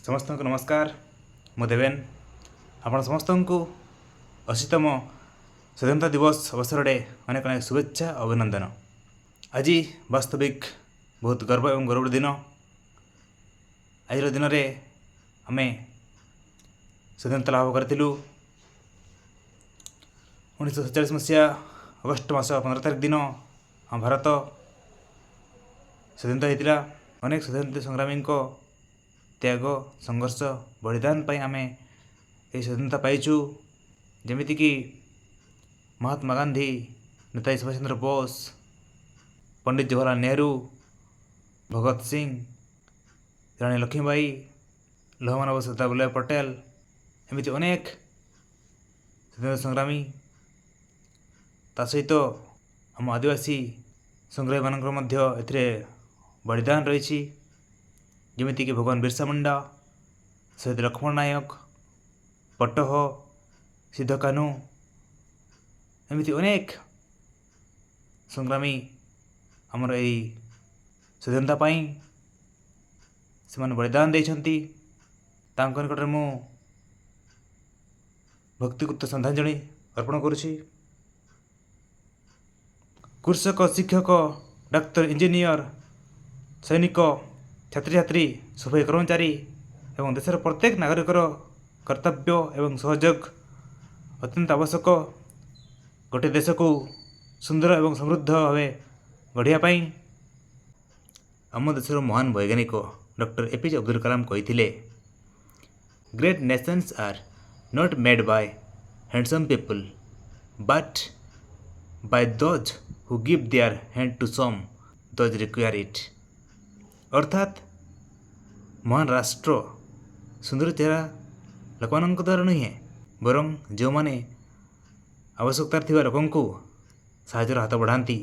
समस्त को नमस्कार। मु देवेन आपण समस्त को 80तम स्वाधीनता दिवस अवसर में अनेक अनेक शुभेच्छा अभिनंदन। आज वास्तविक बहुत गर्व एवं गौरव दिन। आज दिन में आम स्वाधीनता लाभ करूँ 1947 मसीहा अगस्ट मास 15 तारिख दिन हम भारत स्वाधीनता होता। अनेक स्वाधीनता संग्रामी त्याग संघर्ष बलिदान आम ये स्वाधीनता पाइचु। जमीती कि महात्मा गांधी, नेताजी सुभाष चंद्र बोस, पंडित जवाहरलाल नेहरू, भगत सिंह, रानी लक्ष्मीबाई, लौह मानव सरदार वल्लभ पटेल एमती अनेक स्वाधीनता संग्रामी ता सहित आम आदिवासी संग्रामी मानक बलिदान रही। जमीती कि भगवान बिरसा मुंडा, शहीद लक्ष्मण नायक, पटह, सिद्ध कान्हू एमती अनेक संग्रामी आमर यही स्वाधीनता से बलिदान देइछंती। तांको निकटरे मु भक्तियुक्त श्रद्धांजलि अर्पण करुछि। कृषक, शिक्षक, डाक्तर, इंजीनियर, सैनिक, छात्री छात्री, सफाई कर्मचारी एवं देशर प्रत्येक नागरिकर कर्तव्य एवं सहयोग अत्यंत आवश्यक। गोटे देश को सुंदर एवं समृद्ध भाव गढ़ापी आम देशर महान वैज्ञानिक डॉक्टर एपीजे अब्दुल कलाम कही, great nations are not made by handsome people but by those who give their hand to some those require it. अर्थात महान राष्ट्र सुंदर चेहरा लोक द्वारा नुहे बरं जो मैंने आवश्यकता थी लोक साहय हाथ बढ़ाती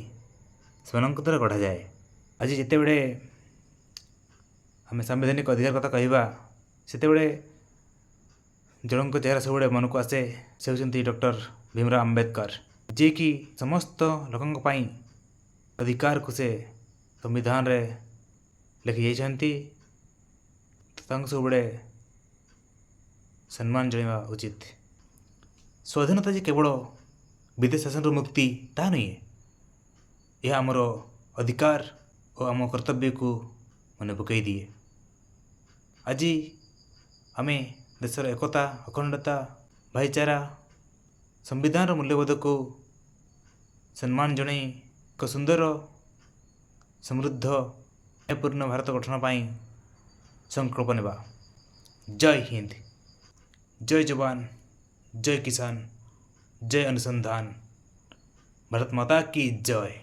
से द्वारा गढ़ा जाए। आज जिते बड़े आम संवैधानिक अधिकार कथा कहवा से जन चेहरा सब मन को आसे से होती डॉक्टर भीमराव अंबेडकर, जी कि समस्त लोक अधिकार को से संविधान रे लिखि जाइछंती। सब बड़े सम्मान जणवा उचित। स्वाधीनता जी केवल विदेश शासन मुक्ति ता नहीं, यह आमर अधिकार और आम कर्तव्य को मन पकई दिए। आज आम देशर एकता, अखंडता, भाईचारा, संविधान मूल्यबोध को सम्मान जन एक सुंदर समृद्ध न्यायपूर्ण भारत गठन पाई संकल्प नेबा। जय हिंद, जय जवान, जय किसान, जय अनुसंधान, भारत माता की जय।